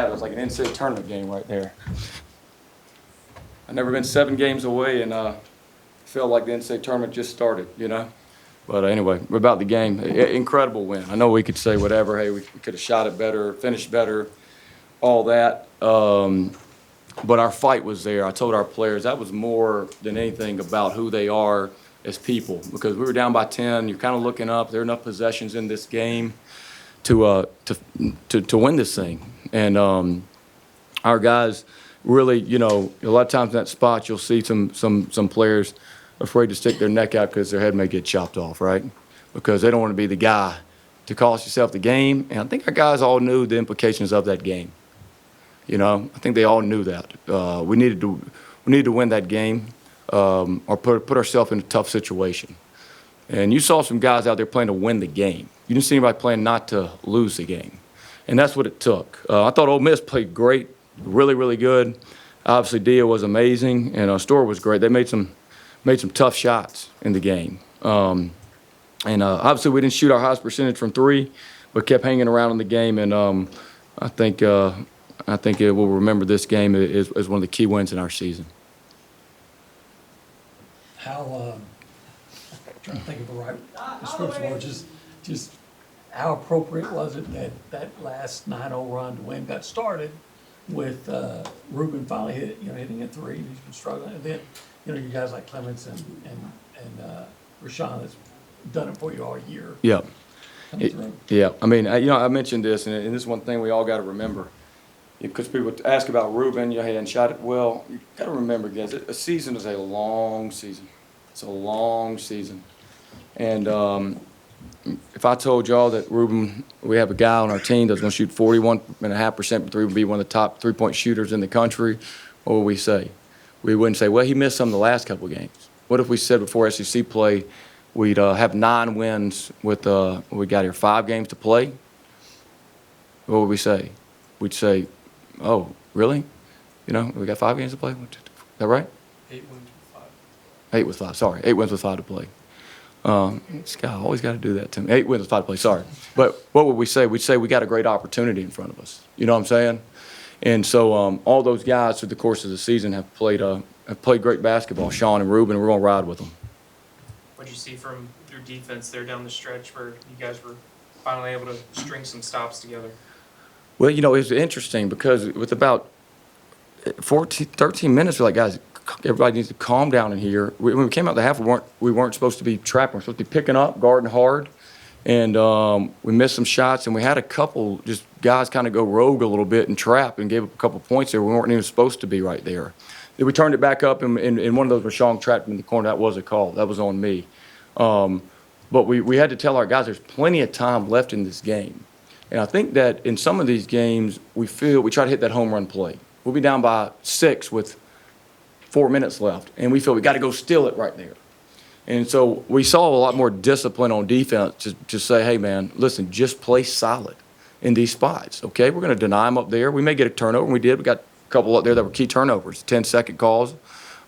had. It was like an NCAA tournament game right there. I've never been 7 games away and felt like the NCAA tournament just started, you know. But anyway, about the game, incredible win. I know we could say whatever. Hey, we could have shot it better, finished better, all that. But our fight was there. I told our players that was more than anything about who they are as people, because we were down by 10. You're kind of looking up. There are enough possessions in this game to win this thing. And our guys really, you know, a lot of times in that spot you'll see some players afraid to stick their neck out because their head may get chopped off, right? Because they don't want to be the guy to cost yourself the game. And I think our guys all knew the implications of that game. You know, I think they all knew that. We needed to win that game or put ourselves in a tough situation. And you saw some guys out there playing to win the game. You didn't see anybody playing not to lose the game. And that's what it took. I thought Ole Miss played great, really, really good. Obviously, Dia was amazing, and Storr was great. They made some tough shots in the game. And obviously, we didn't shoot our highest percentage from 3, but kept hanging around in the game. And I think we'll remember this game as one of the key wins in our season. How trying to think of the right description, or just how appropriate was it that last 9-0 run to win got started with Ruben finally hitting a 3. He's been struggling, and then you guys like Clements and Rashawn that's done it for you all year. Yeah. Yeah. I mean, I mentioned this, and this is one thing we all got to remember. Because people ask about Ruben, you hadn't shot it well. You got to remember, guys, a season is a long season. It's a long season. And if I told y'all that Ruben, we have a guy on our team that's going to shoot 41.5% from 3, would be one of the top 3-point shooters in the country, what would we say? We wouldn't say, well, he missed some of the last couple of games. What if we said before SEC play we'd have 9 wins with we got here 5 games to play? What would we say? We'd say, oh, really? You know, we got 5 games to play? Is that right? 8 wins with 5. 8 with 5, sorry. 8 wins with 5 to play. This guy always got to do that to me. 8 wins with 5 to play, sorry. But what would we say? We'd say we got a great opportunity in front of us. You know what I'm saying? And so all those guys through the course of the season have played great basketball. Sean and Ruben, we're going to ride with them. What did you see from your defense there down the stretch where you guys were finally able to string some stops together? Well, you know, it was interesting because with about 13 minutes, we're like, guys, everybody needs to calm down in here. When we came out the half, we weren't supposed to be trapping. We were supposed to be picking up, guarding hard, and we missed some shots. And we had a couple just guys kind of go rogue a little bit and trap and gave up a couple points there. We weren't even supposed to be right there. Then we turned it back up, and one of those Rashawn trapped in the corner. That was a call. That was on me. But we had to tell our guys there's plenty of time left in this game. And I think that in some of these games, we try to hit that home run play. We'll be down by 6 with 4 minutes left, and we feel we got to go steal it right there. And so we saw a lot more discipline on defense to say, hey, man, listen, just play solid in these spots, okay? We're going to deny them up there. We may get a turnover, and we did. We got a couple up there that were key turnovers, 10-second calls,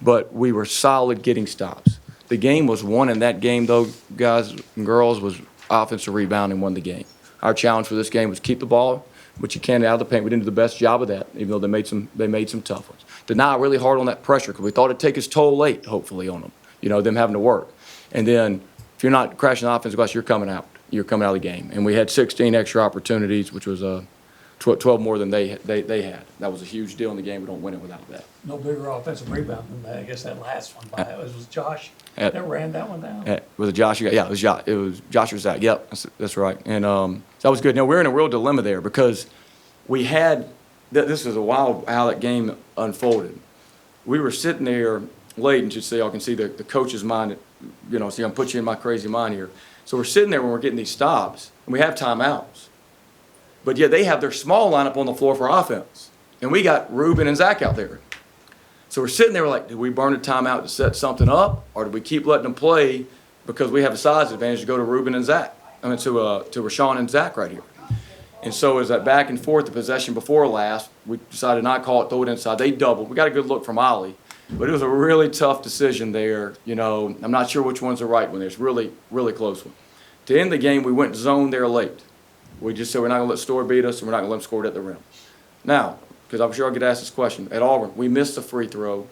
but we were solid getting stops. The game was won in that game, though, guys and girls, was offensive rebounding won the game. Our challenge for this game was keep the ball, but you can't out of the paint. We didn't do the best job of that, even though they made some tough ones. Deny really hard on that pressure because we thought it'd take its toll late, hopefully, on them, them having to work. And then if you're not crashing the offensive glass, you're coming out. You're coming out of the game. And we had 16 extra opportunities, which was 12 more than they had. That was a huge deal in the game. We don't win it without that. No bigger offensive rebound than that. I guess that last one was Josh that ran that one down. Was it Josh? Yeah, it was Josh. It was Josh or Zach. Yep, that's right. And that was good. Now we're in a real dilemma there because we had. This is a wild how that game unfolded. We were sitting there late, and just so y'all can see the coach's mind. See, I'm gonna put you in my crazy mind here. So we're sitting there when we're getting these stops, and we have timeouts. But yet they have their small lineup on the floor for offense. And we got Ruben and Zach out there. So we're sitting there like, did we burn a timeout to set something up? Or did we keep letting them play because we have a size advantage to go to Ruben and Zach? To Rashawn and Zach right here. And so as that back and forth, the possession before last, we decided not call it, throw it inside. They doubled. We got a good look from Ollie. But it was a really tough decision there. I'm not sure which one's the right one. There's really, really close one. To end the game, we went zone there late. We just said we're not going to let Storr beat us, and we're not going to let them score it at the rim. Now, because I'm sure I'll get asked this question, at Auburn, we missed a free throw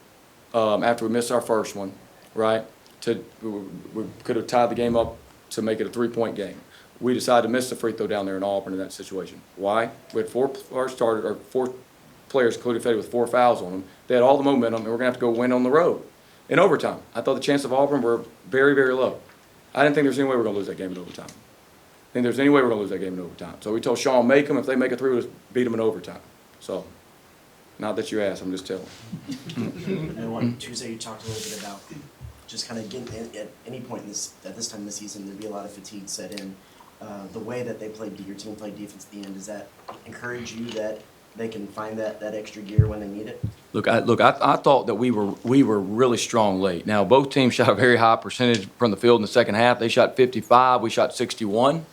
after we missed our first one, right? We could have tied the game up to make it a 3-point game. We decided to miss the free throw down there in Auburn in that situation. Why? We had four players, including Fetty, with 4 fouls on them. They had all the momentum, and we're going to have to go win on the road in overtime. I thought the chances of Auburn were very, very low. I didn't think there was any way we were going to lose that game in overtime. I think there's any way we're going to lose that game in overtime. So we told Sean, make them. If they make a 3, we'll just beat them in overtime. So, not that you asked, I'm just telling. And on Tuesday, you talked a little bit about just kind of getting at any point at this time of the season, there'd be a lot of fatigue set in. The way that your team played defense at the end, does that encourage you that they can find that extra gear when they need it? Look, I thought that we were really strong late. Now, both teams shot a very high percentage from the field in the second half. They shot 55, we shot 61.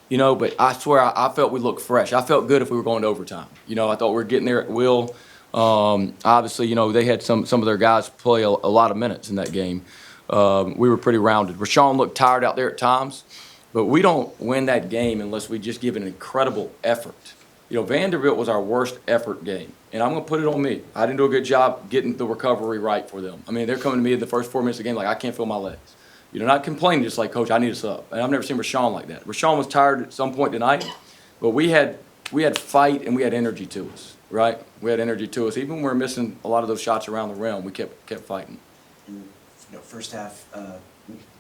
But I swear I felt we looked fresh. I felt good if we were going to overtime. I thought we were getting there at will. Obviously, they had some of their guys play a lot of minutes in that game. We were pretty rounded. Rashawn looked tired out there at times, but we don't win that game unless we just give an incredible effort. Vanderbilt was our worst effort game, and I'm going to put it on me. I didn't do a good job getting the recovery right for them. I mean, they're coming to me in the first 4 minutes of the game like, I can't feel my legs. Not complaining, just like, Coach, I need a sub. And I've never seen Rashawn like that. Rashawn was tired at some point tonight, but we had fight and we had energy to us, right? We had energy to us. Even when we were missing a lot of those shots around the rim, we kept fighting. And, first half,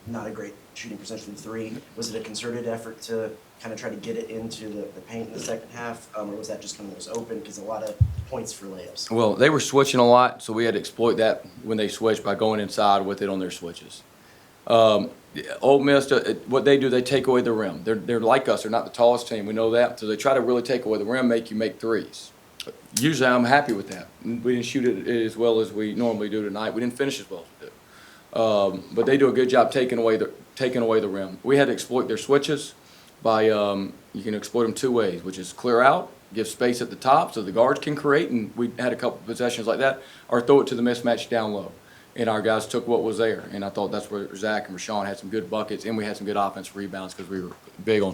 not a great shooting percentage from 3. Was it a concerted effort to kind of try to get it into the paint in the second half, or was that just when it was open? Because a lot of points for layups. Well, they were switching a lot, so we had to exploit that when they switched by going inside with it on their switches. Ole Miss, what they do, they take away the rim. They're like us. They're not the tallest team. We know that. So they try to really take away the rim, make you make threes. Usually I'm happy with that. We didn't shoot it as well as we normally do tonight. We didn't finish as well as we do. But they do a good job taking away the rim. We had to exploit their switches by you can exploit them 2 ways, which is clear out, give space at the top so the guards can create, and we had a couple possessions like that, or throw it to the mismatch down low. And our guys took what was there, and I thought that's where Zach and Rashawn had some good buckets, and we had some good offensive rebounds because we were big on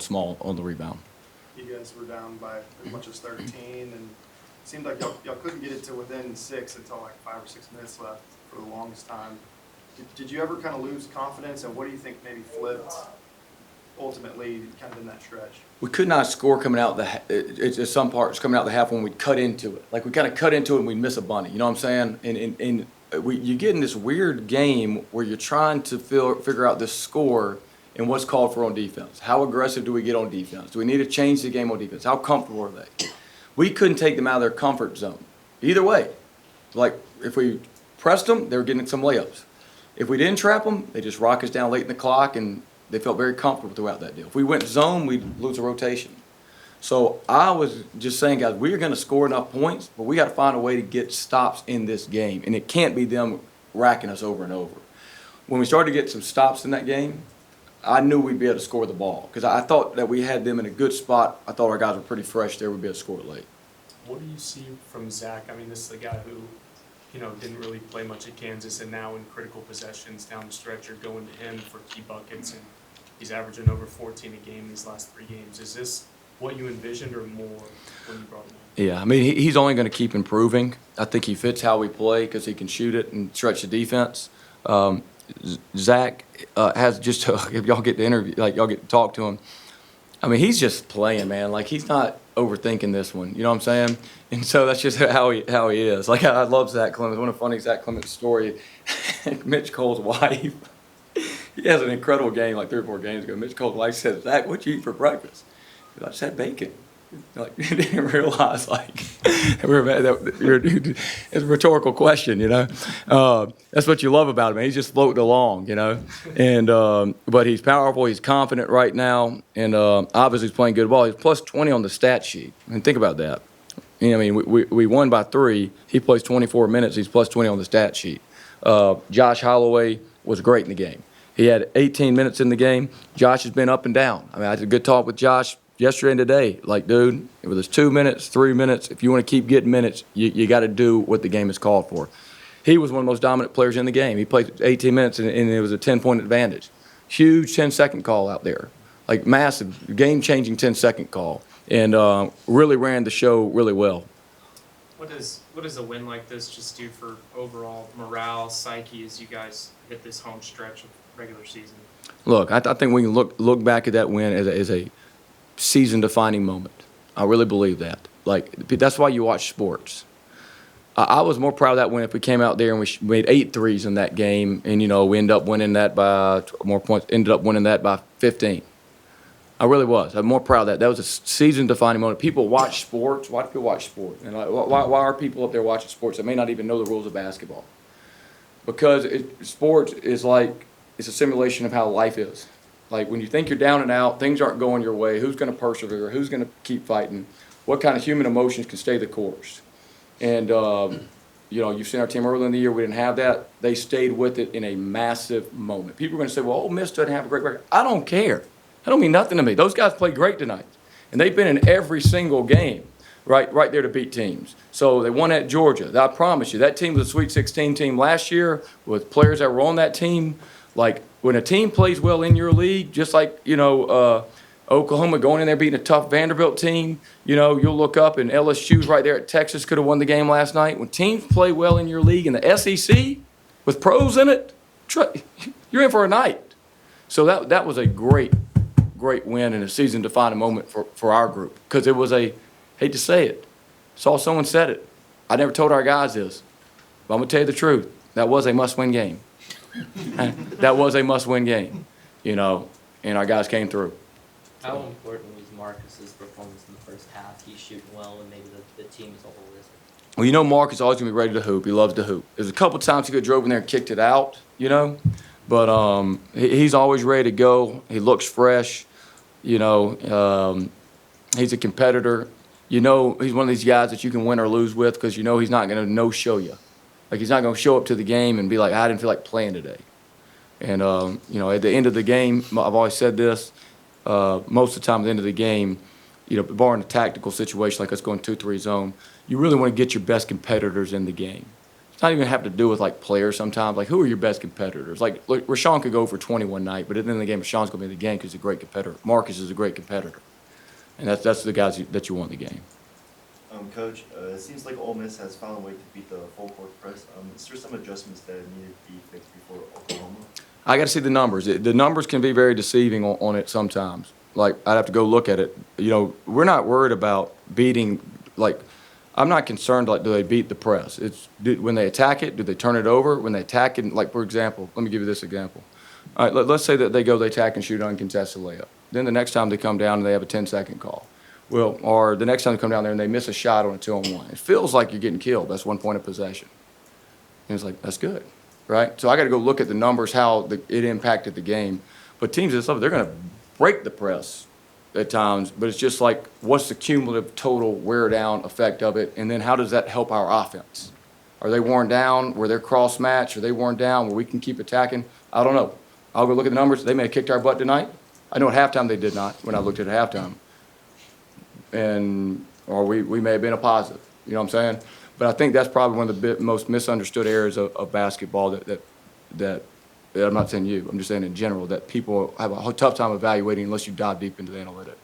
the rebound. You guys were down by as much as 13, and it seemed like y'all couldn't get it to within 6 until like 5 or 6 minutes left for the longest time. Did you ever kind of lose confidence, and what do you think maybe flipped ultimately kind of in that stretch? We could not score coming out it's some parts coming out the half when we cut into it. Like we kind of cut into it and we'd miss a bunny. You know what I'm saying? And you get in this weird game where you're trying to figure out the score and what's called for on defense. How aggressive do we get on defense? Do we need to change the game on defense? How comfortable are they? We couldn't take them out of their comfort zone. Either way. Like if we pressed them, they were getting some layups. If we didn't trap them, they just rock us down late in the clock, and they felt very comfortable throughout that deal. If we went zone, we'd lose a rotation. So I was just saying, guys, we're going to score enough points, but we got to find a way to get stops in this game, and it can't be them racking us over and over. When we started to get some stops in that game, I knew we'd be able to score the ball because I thought that we had them in a good spot. I thought our guys were pretty fresh there. We'd be able to score it late. What do you see from Zach? I mean, this is a guy who, didn't really play much at Kansas, and now in critical possessions down the stretch are going to him for key buckets, and he's averaging over 14 a game these last 3 games. Is this what you envisioned or more when you brought him in? Yeah, I mean, he's only going to keep improving. I think he fits how we play because he can shoot it and stretch the defense. Zach has just, if y'all get to interview, like y'all get to talk to him, I mean, he's just playing, man. Like, he's not overthinking this one. You know what I'm saying? And so that's just how he is. Like, I love Zach Clemens. One of the funny Zach Clemens story, Mitch Cole's wife, he has an incredible game like 3 or 4 games ago. Mitch Cole's wife said, Zach, what'd you eat for breakfast? He said, I just had bacon. Like, he didn't realize, like, it's a rhetorical question, That's what you love about him. He's just floating along, And but he's powerful. He's confident right now, and obviously he's playing good ball. He's plus 20 on the stat sheet. I mean, think about that. We won by 3. He plays 24 minutes. He's plus 20 on the stat sheet. Josh Holloway was great in the game. He had 18 minutes in the game. Josh has been up and down. I mean, I had a good talk with Josh yesterday and today. Like, dude, whether it's 2 minutes, 3 minutes, if you want to keep getting minutes, you got to do what the game is called for. He was one of the most dominant players in the game. He played 18 minutes, and it was a 10-point advantage. Huge 10-second call out there. Like, massive, game-changing 10-second call. And really ran the show really well. What does a win like this just do for overall morale, psyche as you guys hit this home stretch of regular season? Look, I think we can look back at that win as a season-defining moment. I really believe that. Like, that's why you watch sports. I was more proud of that win if we came out there and we made 8 threes in that game, and we ended up winning that by more points. Ended up winning that by 15. I really was. I'm more proud of that. That was a season-defining moment. People watch sports. Why do people watch sports? And like, why are people up there watching sports that may not even know the rules of basketball? Because sports is like it's a simulation of how life is. Like when you think you're down and out, things aren't going your way. Who's going to persevere? Who's going to keep fighting? What kind of human emotions can stay the course? And you've seen our team early in the year. We didn't have that. They stayed with it in a massive moment. People are going to say, "Well, Ole Miss doesn't have a great record." I don't care. That don't mean nothing to me. Those guys played great tonight, and they've been in every single game, right there to beat teams. So they won at Georgia. I promise you, that team was a Sweet 16 team last year with players that were on that team. Like when a team plays well in your league, just like Oklahoma going in there beating a tough Vanderbilt team, you'll look up and LSU's right there at Texas could have won the game last night. When teams play well in your league in the SEC with pros in it, you're in for a night. So that was a great win and a season-defining moment for our group because it was hate to say it, saw someone said it. I never told our guys this, but I'm going to tell you the truth. That was a must-win game. That was a must-win game, and our guys came through. How important was Marcus's performance in the first half? He's shooting well, and maybe the team as a whole isn't. Well, Mark is always going to be ready to hoop. He loves to hoop. There's a couple times he could have drove in there and kicked it out, but he's always ready to go. He looks fresh, he's a competitor. He's one of these guys that you can win or lose with because he's not going to no-show you. Like he's not going to show up to the game and be like, I didn't feel like playing today. And, at the end of the game, I've always said this, most of the time at the end of the game, barring a tactical situation like us going 2-3 zone, you really want to get your best competitors in the game. It's not even have to do with like players sometimes. Like who are your best competitors? Like Rashawn could go for 21 night, but at the end of the game, Rashawn's going to be in the game because he's a great competitor. Marcus is a great competitor. And that's the guys that you want in the game. Coach, it seems like Ole Miss has found a way to beat the full court press. Is there some adjustments that needed to be fixed before Oklahoma? I got to see the numbers. The numbers can be very deceiving on it sometimes. Like, I'd have to go look at it. We're not worried about beating, like, I'm not concerned, like, do they beat the press? When they attack it, do they turn it over? When they attack it, like, for example, let me give you this example. All right, let's say that they attack and shoot an uncontested layup. Then the next time they come down and they have a 10-second call. Well, or the next time they come down there and they miss a shot on a 2-on-1. It feels like you're getting killed. That's 1 point of possession. And it's like, that's good, right? So I got to go look at the numbers, how it impacted the game. But teams and stuff, they're going to break the press at times, but it's just like, what's the cumulative total wear-down effect of it? And then how does that help our offense? Are they worn down? Were they cross-matched? Are they worn down where we can keep attacking? I don't know. I'll go look at the numbers. They may have kicked our butt tonight. I know at halftime they did not when I looked at halftime. Or we may have been a positive, you know what I'm saying? But I think that's probably one of the most misunderstood areas of basketball that I'm not saying you, I'm just saying in general, that people have a tough time evaluating unless you dive deep into the analytics.